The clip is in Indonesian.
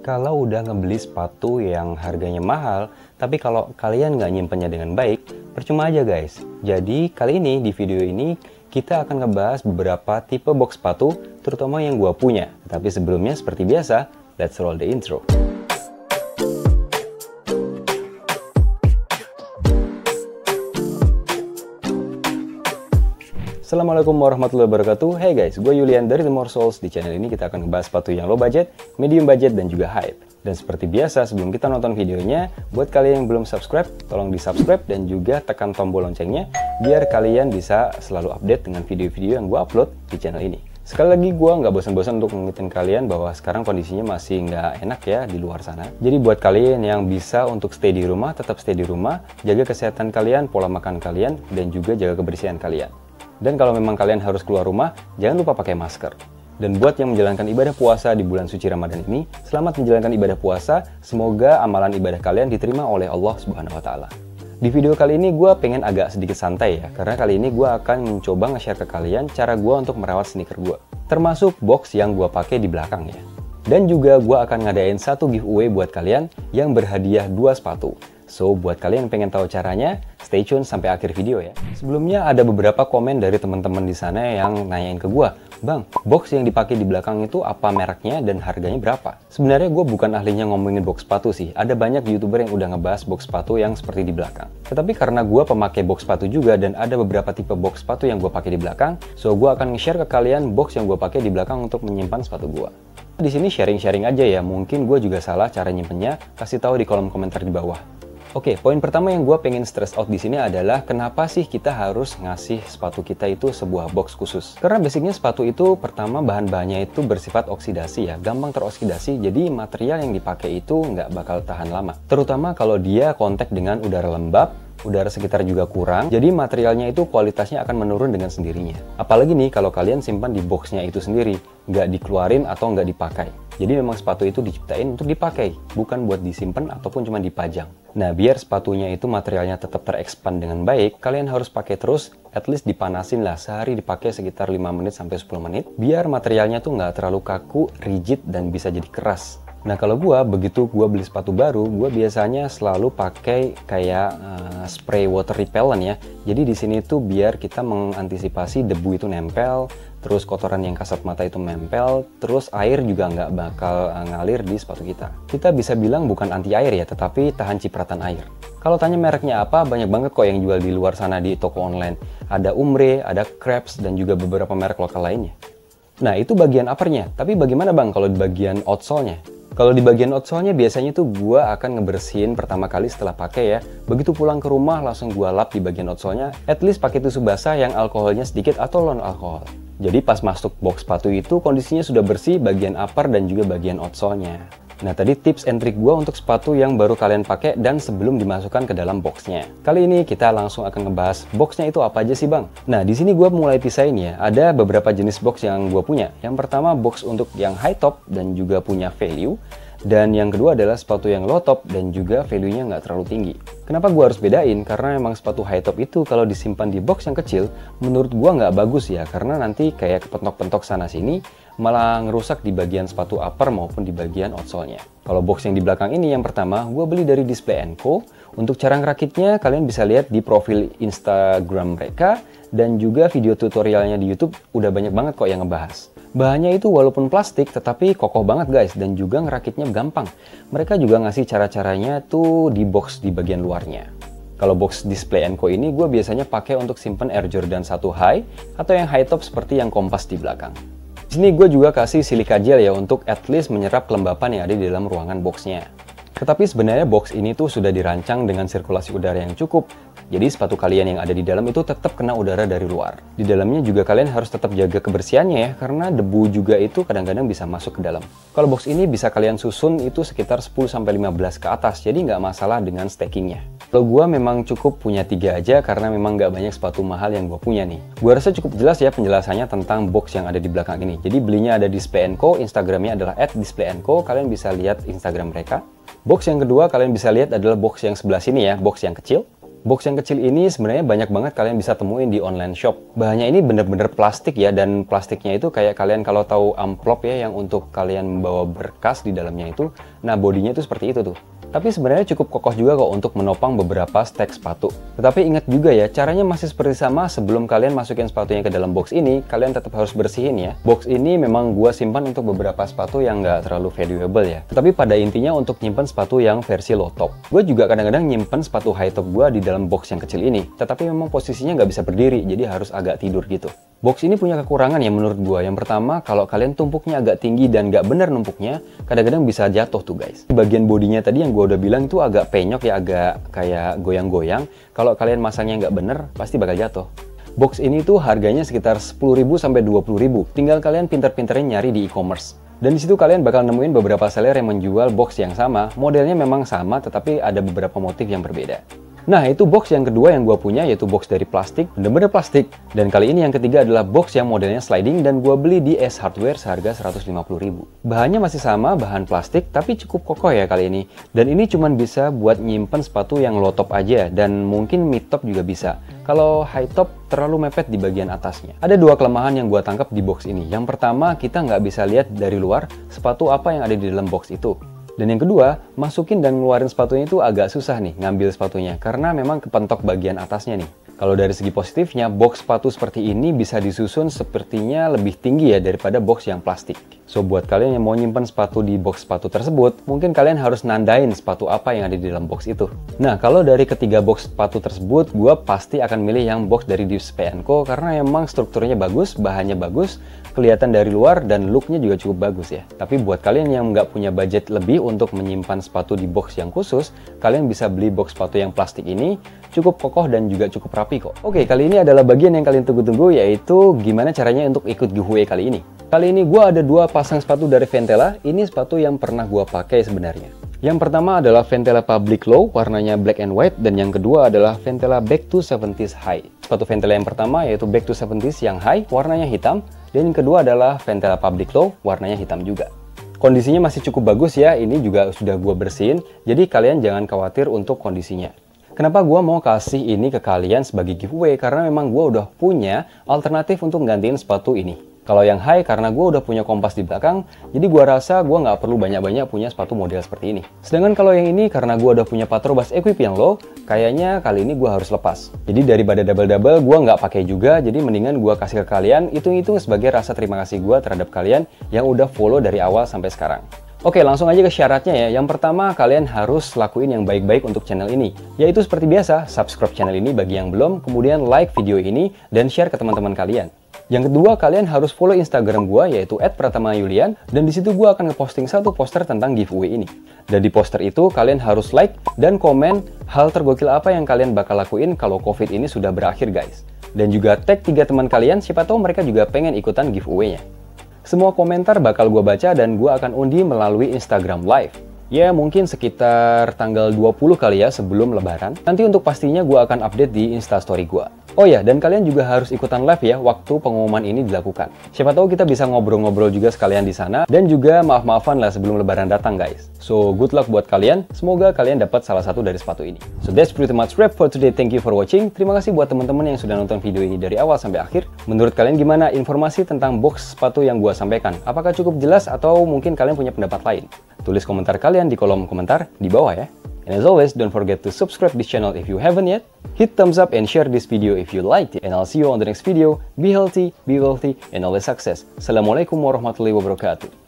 Kalau udah ngebeli sepatu yang harganya mahal, tapi kalau kalian nggak nyimpennya dengan baik, percuma aja guys. Jadi kali ini di video ini kita akan ngebahas beberapa tipe box sepatu, terutama yang gua punya. Tapi sebelumnya seperti biasa, let's roll the intro. Assalamualaikum warahmatullahi wabarakatuh. Hey guys, gue Yulian dari The More Souls. Di channel ini kita akan ngebahas sepatu yang low budget, medium budget, dan juga high. Dan seperti biasa, sebelum kita nonton videonya, buat kalian yang belum subscribe, tolong di subscribe dan juga tekan tombol loncengnya, biar kalian bisa selalu update dengan video-video yang gue upload di channel ini. Sekali lagi, gue nggak bosan-bosan untuk ngingetin kalian bahwa sekarang kondisinya masih nggak enak ya di luar sana. Jadi buat kalian yang bisa untuk stay di rumah, tetap stay di rumah, jaga kesehatan kalian, pola makan kalian, dan juga jaga kebersihan kalian. Dan kalau memang kalian harus keluar rumah, jangan lupa pakai masker. Dan buat yang menjalankan ibadah puasa di bulan suci Ramadan ini, selamat menjalankan ibadah puasa, semoga amalan ibadah kalian diterima oleh Allah Subhanahu wa Ta'ala. Di video kali ini gue pengen agak sedikit santai ya, karena kali ini gue akan mencoba nge-share ke kalian cara gue untuk merawat sneaker gue. Termasuk box yang gue pakai di belakang ya. Dan juga gue akan ngadain satu giveaway buat kalian yang berhadiah 2 sepatu. So, buat kalian yang pengen tahu caranya, stay tune sampai akhir video ya. Sebelumnya ada beberapa komen dari teman-teman di sana yang nanyain ke gue, Bang, box yang dipakai di belakang itu apa mereknya dan harganya berapa? Sebenarnya gue bukan ahlinya ngomongin box sepatu sih. Ada banyak YouTuber yang udah ngebahas box sepatu yang seperti di belakang. Tetapi karena gue pemakai box sepatu juga dan ada beberapa tipe box sepatu yang gue pakai di belakang, so gue akan nge-share ke kalian box yang gue pakai di belakang untuk menyimpan sepatu gue. Di sini sharing-sharing aja ya, mungkin gue juga salah cara nyimpennya, kasih tahu di kolom komentar di bawah. Oke, poin pertama yang gue pengen stress out di sini adalah kenapa sih kita harus ngasih sepatu kita itu sebuah box khusus? Karena basicnya sepatu itu pertama bahan-bahannya itu bersifat oksidasi ya, gampang teroksidasi, jadi material yang dipakai itu nggak bakal tahan lama. Terutama kalau dia kontak dengan udara lembab, udara sekitar juga kurang, jadi materialnya itu kualitasnya akan menurun dengan sendirinya. Apalagi nih kalau kalian simpan di boxnya itu sendiri, nggak dikeluarin atau nggak dipakai. Jadi memang sepatu itu diciptain untuk dipakai, bukan buat disimpan ataupun cuma dipajang. Nah, biar sepatunya itu materialnya tetap terekspand dengan baik, kalian harus pakai terus, at least dipanasin lah, sehari dipakai sekitar 5 menit sampai 10 menit, biar materialnya tuh nggak terlalu kaku, rigid, dan bisa jadi keras. Nah, kalau begitu gue beli sepatu baru, gue biasanya selalu pakai kayak spray water repellent ya. Jadi di sini tuh biar kita mengantisipasi debu itu nempel, terus kotoran yang kasat mata itu nempel, terus air juga nggak bakal ngalir di sepatu kita. Kita bisa bilang bukan anti air ya, tetapi tahan cipratan air. Kalau tanya mereknya apa, banyak banget kok yang jual di luar sana di toko online. Ada Umbre, ada Krebs, dan juga beberapa merek lokal lainnya. Nah, itu bagian uppernya. Tapi bagaimana bang kalau di bagian outsole-nya? Kalau di bagian outsole-nya biasanya tuh gue akan ngebersihin pertama kali setelah pakai ya. Begitu pulang ke rumah langsung gue lap di bagian outsole-nya. At least pakai tisu basah yang alkoholnya sedikit atau non alkohol. Jadi pas masuk box sepatu itu kondisinya sudah bersih bagian upper dan juga bagian outsole-nya. Nah, tadi tips and trick gue untuk sepatu yang baru kalian pakai dan sebelum dimasukkan ke dalam boxnya. Kali ini kita langsung akan ngebahas boxnya itu apa aja sih bang? Nah, di sini gue mulai pisahin ya. Ada beberapa jenis box yang gue punya. Yang pertama box untuk yang high top dan juga punya value. Dan yang kedua adalah sepatu yang low top dan juga value-nya nggak terlalu tinggi. Kenapa gue harus bedain? Karena memang sepatu high top itu kalau disimpan di box yang kecil, menurut gue nggak bagus ya. Karena nanti kayak kepentok-pentok sana-sini, malah ngerusak di bagian sepatu upper maupun di bagian outsole-nya. Kalau box yang di belakang ini yang pertama, gue beli dari Display & Co. Untuk cara ngerakitnya, kalian bisa lihat di profil Instagram mereka. Dan juga video tutorialnya di YouTube udah banyak banget kok yang ngebahas. Bahannya itu walaupun plastik, tetapi kokoh banget guys. Dan juga ngerakitnya gampang. Mereka juga ngasih cara-caranya tuh di box di bagian luarnya. Kalau box Display & Co ini gue biasanya pakai untuk simpen Air Jordan 1 High atau yang high top seperti yang Kompas di belakang. Di sini gue juga kasih silika gel ya untuk at least menyerap kelembapan yang ada di dalam ruangan boxnya. Tetapi sebenarnya box ini tuh sudah dirancang dengan sirkulasi udara yang cukup. Jadi sepatu kalian yang ada di dalam itu tetap kena udara dari luar. Di dalamnya juga kalian harus tetap jaga kebersihannya ya, karena debu juga itu kadang-kadang bisa masuk ke dalam. Kalau box ini bisa kalian susun itu sekitar 10-15 ke atas, jadi nggak masalah dengan stackingnya. Kalau gue memang cukup punya 3 aja karena memang nggak banyak sepatu mahal yang gue punya nih. Gue rasa cukup jelas ya penjelasannya tentang box yang ada di belakang ini. Jadi belinya ada di Display & Co, Instagramnya adalah @Display & Co, kalian bisa lihat Instagram mereka. Box yang kedua kalian bisa lihat adalah box yang sebelah sini ya, box yang kecil. Box yang kecil ini sebenarnya banyak banget kalian bisa temuin di online shop. Bahannya ini bener-bener plastik ya, dan plastiknya itu kayak kalian kalau tahu amplop ya, yang untuk kalian membawa berkas di dalamnya itu. Nah, bodinya itu seperti itu tuh. Tapi sebenarnya cukup kokoh juga kok untuk menopang beberapa stek sepatu. Tetapi ingat juga ya, caranya masih seperti sama. Sebelum kalian masukin sepatunya ke dalam box ini, kalian tetap harus bersihin ya. Box ini memang gua simpan untuk beberapa sepatu yang nggak terlalu valuable ya. Tetapi pada intinya untuk nyimpen sepatu yang versi low top. Gue juga kadang-kadang nyimpen sepatu high top gua di dalam box yang kecil ini. Tetapi memang posisinya nggak bisa berdiri, jadi harus agak tidur gitu. Box ini punya kekurangan ya menurut gua. Yang pertama, kalau kalian tumpuknya agak tinggi dan nggak bener numpuknya, kadang-kadang bisa jatuh tuh guys. Di bagian bodinya tadi yang gua udah bilang itu agak penyok ya, agak kayak goyang-goyang. Kalau kalian masangnya nggak bener, pasti bakal jatuh. Box ini tuh harganya sekitar 10.000 sampai 20.000. Tinggal kalian pinter-pinterin nyari di e-commerce. Dan di situ kalian bakal nemuin beberapa seller yang menjual box yang sama. Modelnya memang sama, tetapi ada beberapa motif yang berbeda. Nah, itu box yang kedua yang gue punya, yaitu box dari plastik, bener-bener plastik. Dan kali ini yang ketiga adalah box yang modelnya sliding dan gue beli di S Hardware seharga 150.000. Bahannya masih sama, bahan plastik, tapi cukup kokoh ya kali ini. Dan ini cuman bisa buat nyimpen sepatu yang low top aja, dan mungkin mid top juga bisa. Kalau high top terlalu mepet di bagian atasnya. Ada dua kelemahan yang gue tangkap di box ini. Yang pertama, kita nggak bisa lihat dari luar sepatu apa yang ada di dalam box itu. Dan yang kedua, masukin dan ngeluarin sepatunya itu agak susah nih ngambil sepatunya, karena memang kepentok bagian atasnya nih. Kalau dari segi positifnya, box sepatu seperti ini bisa disusun sepertinya lebih tinggi ya daripada box yang plastik. So, buat kalian yang mau nyimpen sepatu di box sepatu tersebut, mungkin kalian harus nandain sepatu apa yang ada di dalam box itu. Nah, kalau dari ketiga box sepatu tersebut, gue pasti akan milih yang box dari Dips P&Co karena emang strukturnya bagus, bahannya bagus, kelihatan dari luar, dan looknya juga cukup bagus ya. Tapi buat kalian yang nggak punya budget lebih untuk menyimpan sepatu di box yang khusus, kalian bisa beli box sepatu yang plastik ini, cukup kokoh dan juga cukup rapi kok. Oke, kali ini adalah bagian yang kalian tunggu-tunggu, yaitu gimana caranya untuk ikut giveaway kali ini. Kali ini gue ada dua pasang sepatu dari Ventela. Ini sepatu yang pernah gue pakai sebenarnya. Yang pertama adalah Ventela Public Low, warnanya black and white, dan yang kedua adalah Ventela Back to 70s High. Sepatu Ventela yang pertama yaitu Back to 70s yang high, warnanya hitam, dan yang kedua adalah Ventela Public Low, warnanya hitam juga. Kondisinya masih cukup bagus ya, ini juga sudah gue bersihin, jadi kalian jangan khawatir untuk kondisinya. Kenapa gue mau kasih ini ke kalian sebagai giveaway? Karena memang gue udah punya alternatif untuk gantiin sepatu ini. Kalau yang high, karena gue udah punya kompas di belakang, jadi gue rasa gue nggak perlu banyak-banyak punya sepatu model seperti ini. Sedangkan kalau yang ini, karena gue udah punya Patrobas Equip yang low, kayaknya kali ini gue harus lepas. Jadi daripada double-double, gue nggak pakai juga, jadi mendingan gue kasih ke kalian, hitung-hitung sebagai rasa terima kasih gue terhadap kalian yang udah follow dari awal sampai sekarang. Oke, langsung aja ke syaratnya ya. Yang pertama, kalian harus lakuin yang baik-baik untuk channel ini. Yaitu seperti biasa, subscribe channel ini bagi yang belum, kemudian like video ini, dan share ke teman-teman kalian. Yang kedua, kalian harus follow Instagram gua, yaitu @pratamayulian, dan di situ gua akan ngeposting satu poster tentang giveaway ini. Dan di poster itu, kalian harus like dan komen hal tergokil apa yang kalian bakal lakuin kalau COVID ini sudah berakhir, guys. Dan juga tag 3 teman kalian, siapa tahu mereka juga pengen ikutan giveaway-nya. Semua komentar bakal gue baca dan gue akan undi melalui Instagram Live. Ya, mungkin sekitar tanggal 20 kali ya sebelum lebaran. Nanti untuk pastinya gue akan update di Instastory gue. Oh ya, dan kalian juga harus ikutan live ya waktu pengumuman ini dilakukan. Siapa tahu kita bisa ngobrol-ngobrol juga sekalian di sana. Dan juga maaf-maafan lah sebelum lebaran datang, guys. So, good luck buat kalian. Semoga kalian dapat salah satu dari sepatu ini. So, that's pretty much wrap for today. Thank you for watching. Terima kasih buat teman-teman yang sudah nonton video ini dari awal sampai akhir. Menurut kalian gimana informasi tentang box sepatu yang gue sampaikan? Apakah cukup jelas atau mungkin kalian punya pendapat lain? Tulis komentar kalian di kolom komentar di bawah ya. And as always, don't forget to subscribe this channel if you haven't yet. Hit thumbs up and share this video if you liked it. And I'll see you on the next video. Be healthy, be wealthy, and always success. Assalamualaikum warahmatullahi wabarakatuh.